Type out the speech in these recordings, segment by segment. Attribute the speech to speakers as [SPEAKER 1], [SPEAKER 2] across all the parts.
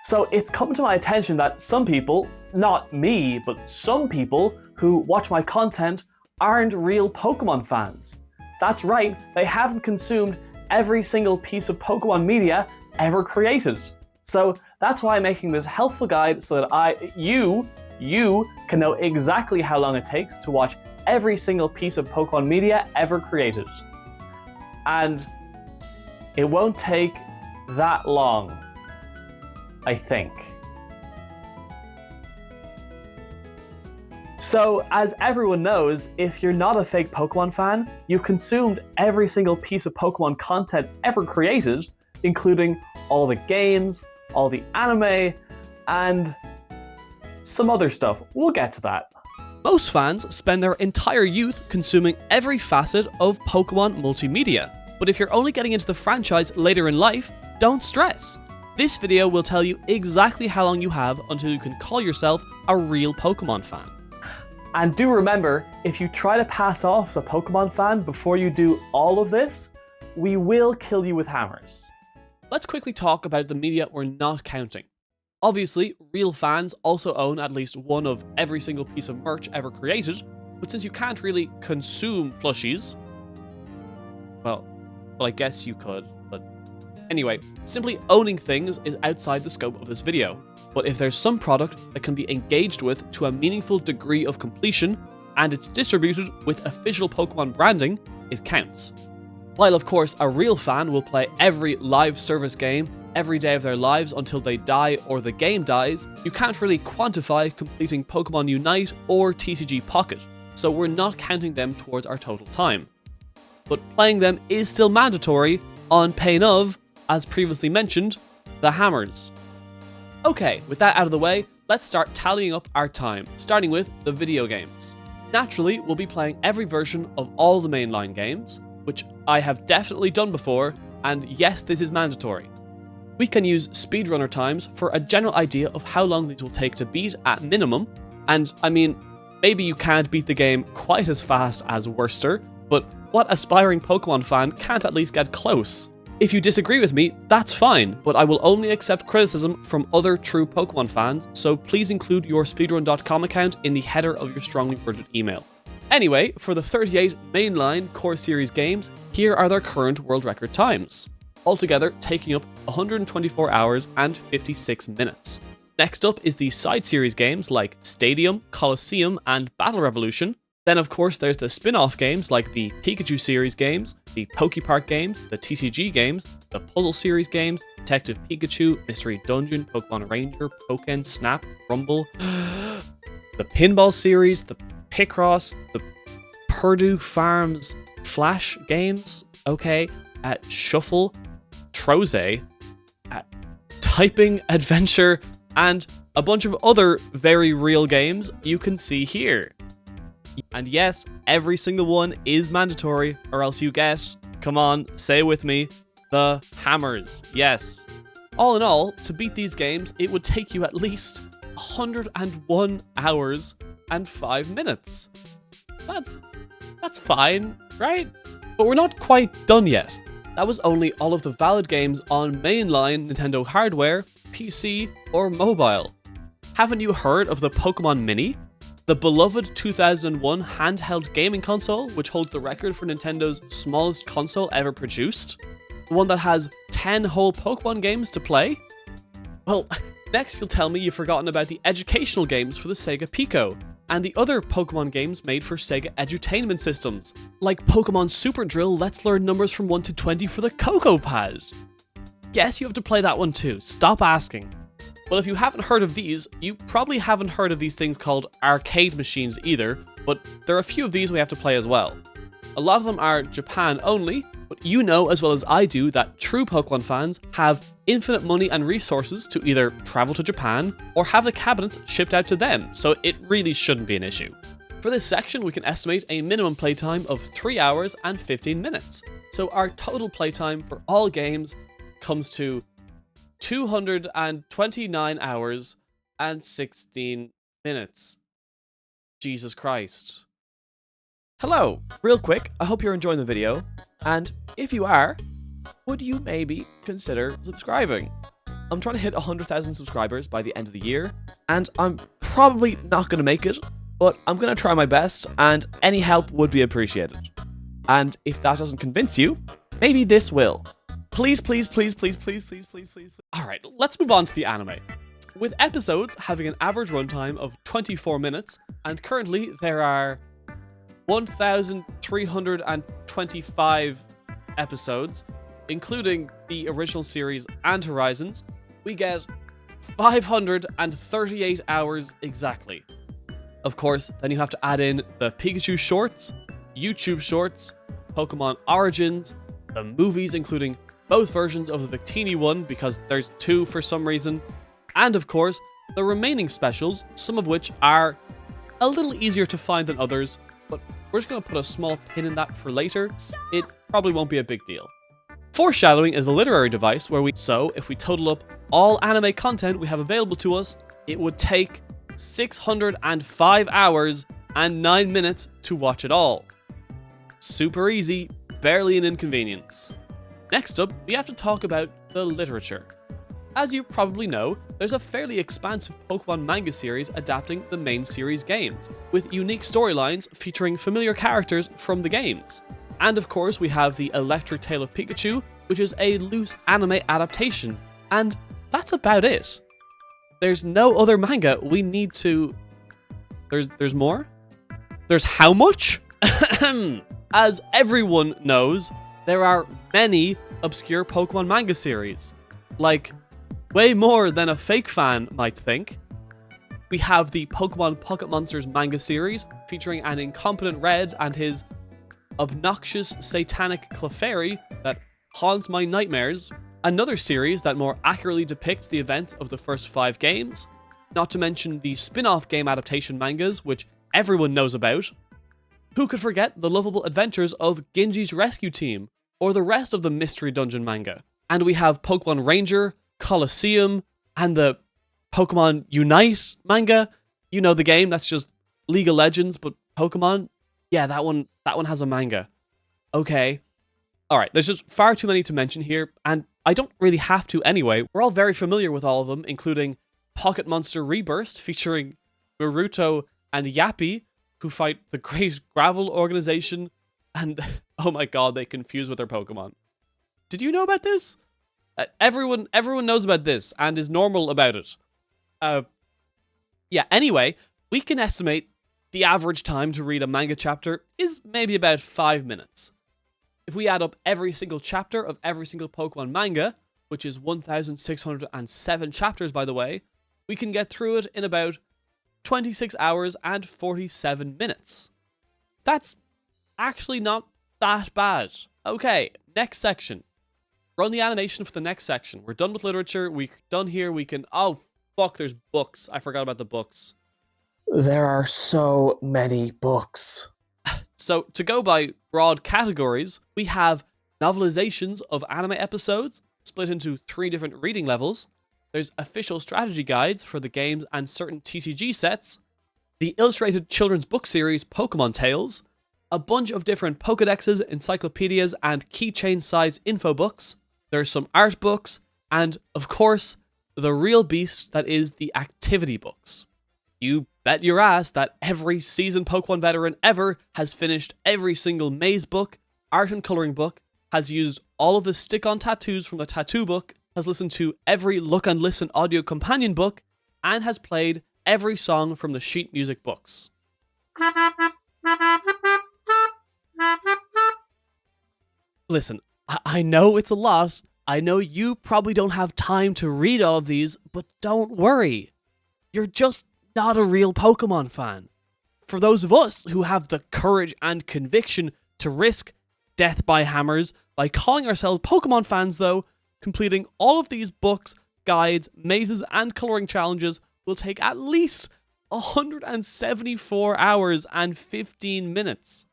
[SPEAKER 1] So it's come to my attention that some people, not me, but some people who watch my content aren't real Pokemon fans. That's right, they haven't consumed every single piece of Pokemon media ever created. So that's why I'm making this helpful guide so that you can know exactly how long it takes to watch every single piece of Pokemon media ever created. And it won't take that long, I think. So, as everyone knows, if you're not a fake Pokemon fan, you've consumed every single piece of Pokemon content ever created, including all the games, all the anime, and some other stuff. We'll get to that.
[SPEAKER 2] Most fans spend their entire youth consuming every facet of Pokemon multimedia. But if you're only getting into the franchise later in life, don't stress. This video will tell you exactly how long you have until you can call yourself a real Pokemon fan.
[SPEAKER 1] And do remember, if you try to pass off as a Pokemon fan before you do all of this, we will kill you with hammers.
[SPEAKER 2] Let's quickly talk about the media we're not counting. Obviously, real fans also own at least one of every single piece of merch ever created, but since you can't really consume plushies, well, I guess you could, but anyway, simply owning things is outside the scope of this video. But if there's some product that can be engaged with to a meaningful degree of completion, and it's distributed with official Pokemon branding, it counts. While of course a real fan will play every live service game every day of their lives until they die or the game dies, you can't really quantify completing Pokemon Unite or TCG Pocket, so we're not counting them towards our total time. But playing them is still mandatory on pain of, as previously mentioned, the hammers. Okay, with that out of the way, let's start tallying up our time, starting with the video games. Naturally, we'll be playing every version of all the mainline games, which I have definitely done before, and yes, this is mandatory. We can use speedrunner times for a general idea of how long these will take to beat at minimum, and I mean, maybe you can't beat the game quite as fast as Worcester, but what aspiring Pokemon fan can't at least get close? If you disagree with me, that's fine, but I will only accept criticism from other true Pokemon fans, so please include your speedrun.com account in the header of your strongly worded email. Anyway, for the 38 mainline core series games, here are their current world record times, altogether taking up 124 hours and 56 minutes. Next up is the side series games like Stadium, Colosseum, and Battle Revolution. Then of course there's the spin-off games like the Pikachu series games, the Pokepark games, the TCG games, the Puzzle series games, Detective Pikachu, Mystery Dungeon, Pokemon Ranger, Pokken Snap, Rumble, the Pinball series, the Picross, the Purdue Farms Flash games, okay, at Shuffle, Troze, at Typing Adventure, and a bunch of other very real games you can see here. And yes, every single one is mandatory, or else you get, come on, say it with me, the hammers, yes. All in all, to beat these games, it would take you at least 101 hours and 5 minutes. That's fine, right? But we're not quite done yet. That was only all of the valid games on mainline Nintendo hardware, PC, or mobile. Haven't you heard of the Pokemon Mini? The beloved 2001 handheld gaming console, which holds the record for Nintendo's smallest console ever produced? The one that has 10 whole Pokemon games to play? Well, next you'll tell me you've forgotten about the educational games for the Sega Pico, and the other Pokemon games made for Sega edutainment systems, like Pokemon Super Drill Let's Learn Numbers from 1 to 20 for the Coco Pad. Yes, you have to play that one too, stop asking. Well, if you haven't heard of these, you probably haven't heard of these things called arcade machines either, but there are a few of these we have to play as well. A lot of them are Japan only, but you know as well as I do that true Pokemon fans have infinite money and resources to either travel to Japan or have the cabinets shipped out to them, so it really shouldn't be an issue. For this section, we can estimate a minimum playtime of 3 hours and 15 minutes, so our total playtime for all games comes to 229 hours and 16 minutes. Jesus Christ. Hello, real quick, I hope you're enjoying the video, and if you are, would you maybe consider subscribing? I'm trying to hit 100,000 subscribers by the end of the year, and I'm probably not going to make it, but I'm going to try my best, and any help would be appreciated. And if that doesn't convince you, maybe this will. Please, please, please, please, please, please, please, please. Alright, let's move on to the anime. With episodes having an average runtime of 24 minutes, and currently there are 1,325 episodes, including the original series and Horizons, we get 538 hours exactly. Of course, then you have to add in the Pikachu shorts, YouTube shorts, Pokemon Origins, the movies including both versions of the Victini one because there's two for some reason, and of course, the remaining specials, some of which are a little easier to find than others, but we're just going to put a small pin in that for later. It probably won't be a big deal. Foreshadowing is a literary device where so if we total up all anime content we have available to us, it would take 605 hours and 9 minutes to watch it all. Super easy, barely an inconvenience. Next up, we have to talk about the literature. As you probably know, there's a fairly expansive Pokemon manga series adapting the main series games, with unique storylines featuring familiar characters from the games. And of course, we have the Electric Tale of Pikachu, which is a loose anime adaptation, and that's about it. There's no other manga we need to... There's more? There's how much? As everyone knows, there are many obscure Pokemon manga series. Like, way more than a fake fan might think. We have the Pokemon Pocket Monsters manga series, featuring an incompetent Red and his obnoxious satanic Clefairy that haunts my nightmares. Another series that more accurately depicts the events of the first 5 games. Not to mention the spin-off game adaptation mangas, which everyone knows about. Who could forget the lovable adventures of Genji's rescue team, or the rest of the Mystery Dungeon manga. And we have Pokemon Ranger, Colosseum, and the Pokemon Unite manga. You know, the game that's just League of Legends, but Pokemon. Yeah, that one has a manga. Okay. Alright, there's just far too many to mention here, and I don't really have to anyway. We're all very familiar with all of them, including Pocket Monster Reburst, featuring Naruto and Yappy, who fight the Great Gravel Organization, and oh my god, they confuse with their Pokemon. Did you know about this? Everyone knows about this, and is normal about it. Yeah, anyway, we can estimate the average time to read a manga chapter is maybe about 5 minutes. If we add up every single chapter of every single Pokemon manga, which is 1,607 chapters by the way, we can get through it in about 26 hours and 47 minutes. That's actually not that bad. Okay, next section. Run the animation for the next section. We're done with literature, we're done here, we can... Oh, fuck, there's books. I forgot about the books.
[SPEAKER 1] There are so many books.
[SPEAKER 2] So, to go by broad categories, we have novelizations of anime episodes, split into 3 different reading levels. There's official strategy guides for the games and certain TCG sets, the illustrated children's book series Pokemon Tales, a bunch of different Pokedexes, encyclopedias, and keychain-size info books. There's some art books, and, of course, the real beast that is the activity books. You bet your ass that every seasoned Pokemon veteran ever has finished every single maze book, art and coloring book, has used all of the stick-on tattoos from the tattoo book, has listened to every look and listen audio companion book, and has played every song from the sheet music books. Listen, I know it's a lot. I know you probably don't have time to read all of these, but don't worry. You're just not a real Pokemon fan. For those of us who have the courage and conviction to risk death by hammers by calling ourselves Pokemon fans though, completing all of these books, guides, mazes, and coloring challenges will take at least 174 hours and 15 minutes.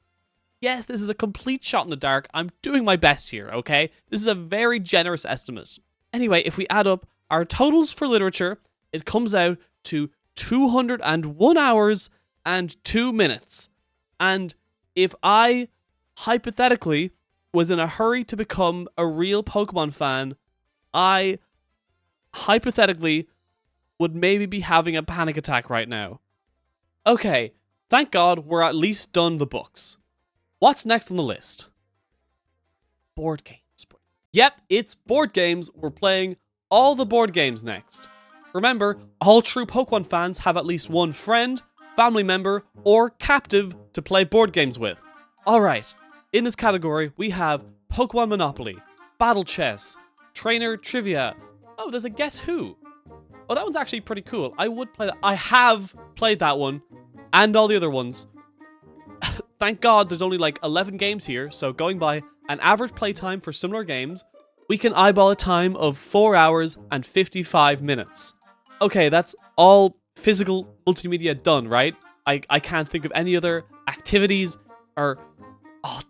[SPEAKER 2] Yes, this is a complete shot in the dark. I'm doing my best here, okay? This is a very generous estimate. Anyway, if we add up our totals for literature, it comes out to 201 hours and 2 minutes. And if I, hypothetically, was in a hurry to become a real Pokemon fan, I hypothetically would maybe be having a panic attack right now. Okay, thank God we're at least done the books. What's next on the list? Board games. Yep, it's board games. We're playing all the board games next. Remember, all true Pokemon fans have at least one friend, family member, or captive to play board games with. Alright, in this category, we have Pokemon Monopoly, Battle Chess, Trainer Trivia. Oh, there's a Guess Who. Oh, that one's actually pretty cool. I would play that. I have played that one, and all the other ones. Thank God there's only like 11 games here, so going by an average playtime for similar games, we can eyeball a time of 4 hours and 55 minutes. Okay, that's all physical multimedia done, right? I can't think of any other activities or... Oh,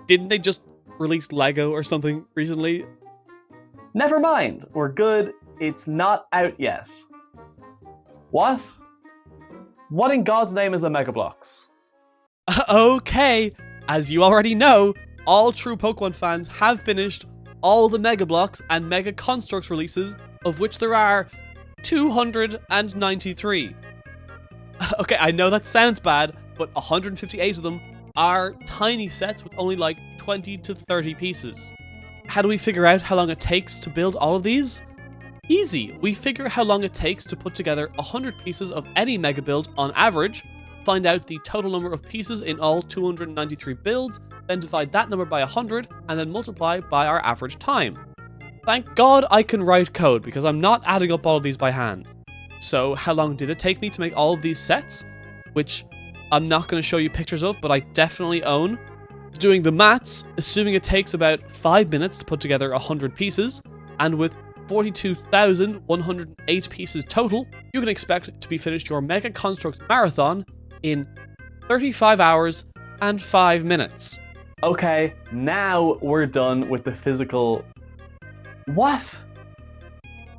[SPEAKER 2] didn't they just release Lego or something recently?
[SPEAKER 1] Never mind, we're good. It's not out yet. What? What in God's name is a Mega Bloks?
[SPEAKER 2] Okay, as you already know, all true Pokemon fans have finished all the Mega Bloks and Mega Constructs releases, of which there are 293. Okay, I know that sounds bad, but 158 of them are tiny sets with only like 20 to 30 pieces. How do we figure out how long it takes to build all of these? Easy, we figure how long it takes to put together 100 pieces of any Mega build on average, find out the total number of pieces in all 293 builds, then divide that number by 100, and then multiply by our average time. Thank God I can write code, because I'm not adding up all of these by hand. So, how long did it take me to make all of these sets? Which I'm not going to show you pictures of, but I definitely own. Doing the maths, assuming it takes about 5 minutes to put together 100 pieces, and with 42,108 pieces total, you can expect to be finished your Mega Constructs Marathon in 35 hours and 5 minutes.
[SPEAKER 1] Okay, now we're done with the physical... What?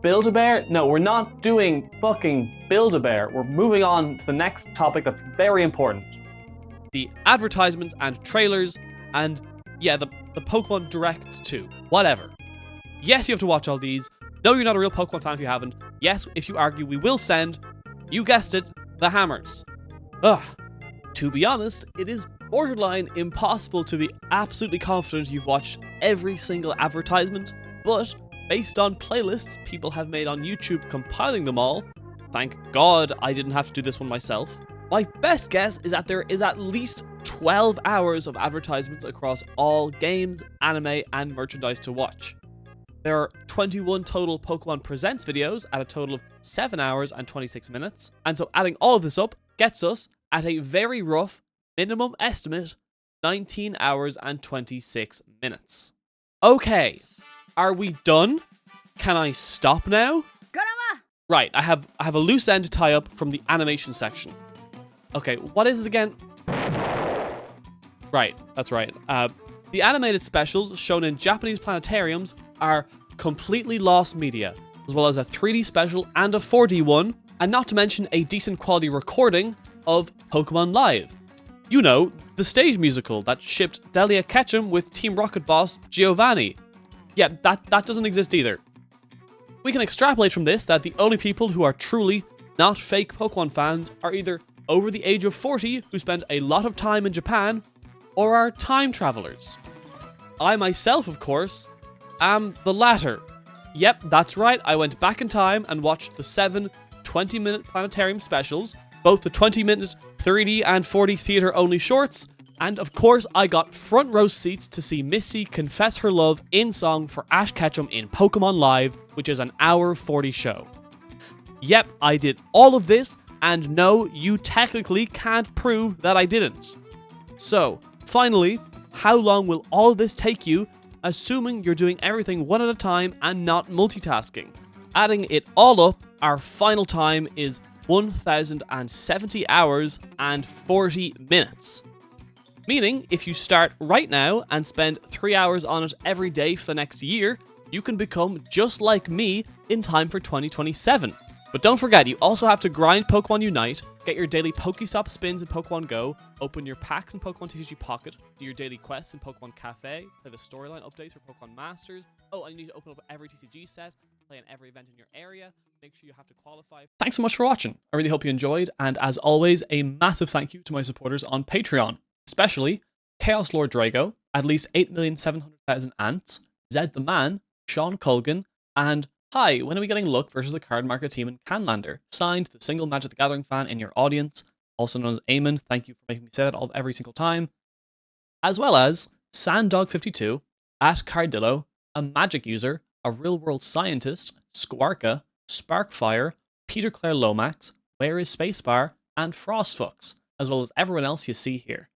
[SPEAKER 1] Build-A-Bear? No, we're not doing fucking Build-A-Bear. We're moving on to the next topic that's very important.
[SPEAKER 2] The advertisements and trailers, and yeah, the Pokemon Directs too. Whatever. Yes, you have to watch all these. No, you're not a real Pokemon fan if you haven't. Yes, if you argue, we will send, you guessed it, the hammers. Ugh. To be honest, it is borderline impossible to be absolutely confident you've watched every single advertisement, but based on playlists people have made on YouTube compiling them all, thank God I didn't have to do this one myself, my best guess is that there is at least 12 hours of advertisements across all games, anime, and merchandise to watch. There are 21 total Pokemon Presents videos at a total of 7 hours and 26 minutes, and so adding all of this up gets us, at a very rough minimum estimate, 19 hours and 26 minutes. Okay, are we done? Can I stop now? Right, I have a loose end to tie up from the animation section. Okay, what is this again? Right, that's right. The animated specials shown in Japanese planetariums are completely lost media, as well as a 3D special and a 4D one, and not to mention a decent quality recording of Pokemon Live. You know, the stage musical that shipped Delia Ketchum with Team Rocket boss Giovanni. Yeah, that doesn't exist either. We can extrapolate from this that the only people who are truly not fake Pokemon fans are either over the age of 40 who spend a lot of time in Japan, or are time travelers. I myself, of course, am the latter. Yep, that's right, I went back in time and watched the 7 20-minute planetarium specials, both the 20-minute 3D and 4D theater-only shorts, and of course I got front row seats to see Misty confess her love in song for Ash Ketchum in Pokemon Live, which is an hour 40 show. Yep, I did all of this, and no, you technically can't prove that I didn't. So, finally, how long will all of this take you, assuming you're doing everything one at a time and not multitasking? Adding it all up, our final time is 1,070 hours and 40 minutes. Meaning, if you start right now and spend 3 hours on it every day for the next year, you can become just like me in time for 2027. But don't forget, you also have to grind Pokemon Unite, get your daily Pokestop spins in Pokemon Go, open your packs in Pokemon TCG Pocket, do your daily quests in Pokemon Cafe, play the storyline updates for Pokemon Masters. Oh, and you need to open up every TCG set, play in every event in your area. Make sure you have to qualify. Thanks so much for watching. I really hope you enjoyed, and as always, a massive thank you to my supporters on Patreon, especially Chaos Lord Drago, at least 8,700,000 ants, Zed the Man, Sean Colgan, and hi, when are we getting Luck versus the Card Market team in Canlander? Signed, the single Magic the Gathering fan in your audience, also known as Eamon. Thank you for making me say that every single time. As well as Sanddog52, at Cardillo, a Magic user, a real world scientist, Squarka, Sparkfire, Peter Clare Lomax, Where is Spacebar, and Frostfucks, as well as everyone else you see here.